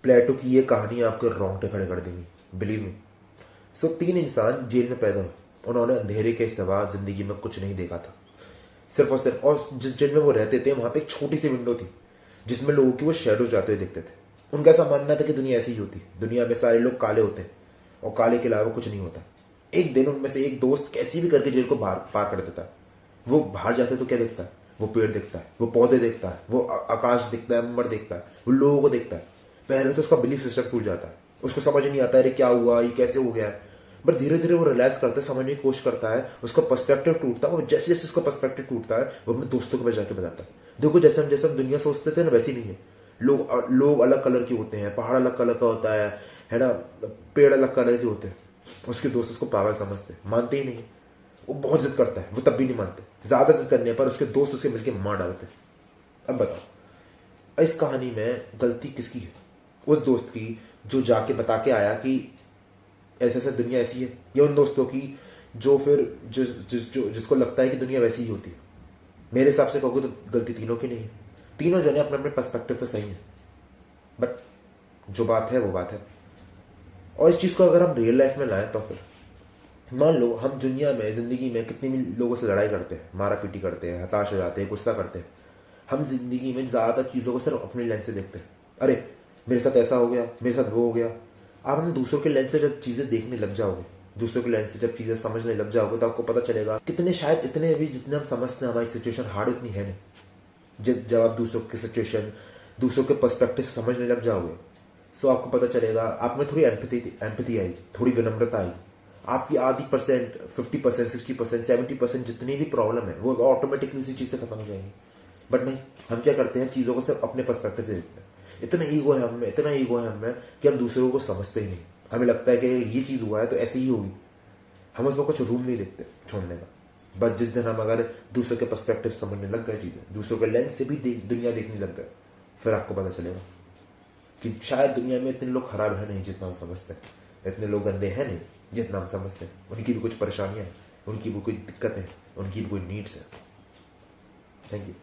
प्लेटो की ये कहानी आपके रोंगटे खड़े कर देंगी, बिलीव मी। सो 3 इंसान जेल में पैदा हुए। उन्होंने अंधेरे के सिवा जिंदगी में कुछ नहीं देखा था, सिर्फ और सिर्फ। और जिस जेल में वो रहते थे वहां पे एक छोटी सी विंडो थी जिसमें लोगों की वो शेडो जाते हुए दिखते थे। उनका ऐसा मानना था कि दुनिया ऐसी ही होती, दुनिया में सारे लोग काले होते हैं और काले के अलावा कुछ नहीं होता। एक दिन उनमें से एक दोस्त कैसी भी करके जेल को बाहर पार कर देता है। वो बाहर जाते तो क्या देखता है? वो पेड़ देखता है, वो पौधे देखता है, वो आकाश दिखता है, अंबर देखता है, वो लोगों को देखता है। पहले तो उसका बिलीफ सिस्टम टूट जाता है, उसको समझ नहीं आता अरे क्या हुआ, ये कैसे हो गया है। बट धीरे धीरे वो रियलाइज करता है, समझने की कोशिश करता है, उसका पर्सपेक्टिव टूटता है। और जैसे जैसे उसका पर्सपेक्टिव टूटता है वो अपने दोस्तों को जाके बताता है, देखो जैसे हम दुनिया सोचते थे ना वैसी नहीं है। लोग अलग कलर के होते हैं, पहाड़ अलग कलर का होता है ना, पेड़ अलग कलर के होते हैं। उसके दोस्त उसको पागल समझते, मानते ही नहीं। वो बहुत जिद करता है, वो तब भी नहीं मानते। ज्यादा जिद करने पर उसके दोस्त उसके मिलकर मार डालते। अब बताओ इस कहानी में गलती किसकी है? उस दोस्त की जो जाके बता के आया कि ऐसे ऐसे दुनिया ऐसी है, या उन दोस्तों की जो फिर जिसको लगता है कि दुनिया वैसी ही होती है? मेरे हिसाब से कहोगे तो गलती तीनों की नहीं है। तीनों जने अपने अपने पर्सपेक्टिव पे सही है, बट जो बात है वो बात है। और इस चीज को अगर हम रियल लाइफ में लाएं तो फिर मान लो हम दुनिया में जिंदगी में कितनी भी लोगों से लड़ाई करते हैं, मारा पीटी करते हैं, हताश हो जाते हैं, गुस्सा करते हैं। हम जिंदगी में ज्यादातर चीजों को सिर्फ अपने लेंस से देखते हैं। अरे मेरे साथ ऐसा हो गया, मेरे साथ वो हो गया। आप हम दूसरों के लेंस से जब चीजें देखने लग जाओगे, दूसरों के लेंस से जब चीजें समझने लग जाओगे तो आपको पता चलेगा कितने शायद इतने भी जितने हम समझते हैं हमारी सिचुएशन हार्ड उतनी है नहीं। जब आप दूसरों की सिचुएशन, दूसरों के पर्सपेक्टिव समझने लग जाओगे सो आपको पता चलेगा, आप में थोड़ी एम्पैथी आएगी, थोड़ी विनम्रता आएगी। आपकी आधी परसेंट, 50%, 60%, 70% जितनी भी प्रॉब्लम है वो ऑटोमेटिकली उसी चीज से खत्म हो जाएंगी। बट नहीं, हम क्या करते हैं, चीजों को सिर्फ अपने पर्सपेक्टिव से देखते हैं। इतना ईगो है हमें कि हम दूसरों को समझते ही नहीं। हमें लगता है कि ये चीज हुआ है तो ऐसी ही होगी। हम उसमें कुछ रूम नहीं देखते छोड़ने का। बस जिस दिन हम अगर दूसरों के पर्सपेक्टिव समझने लग गए, चीजें दूसरों के लेंस से भी दुनिया देखने लग गए, फिर आपको पता चलेगा कि शायद दुनिया में इतने लोग खराब है नहीं जितना हम समझते हैं, इतने लोग गंदे हैं नहीं जितना हम समझते हैं। उनकी भी कुछ परेशानियां हैं, उनकी भी कोई दिक्कत है, उनकी भी कोई नीड्स है। Thank you.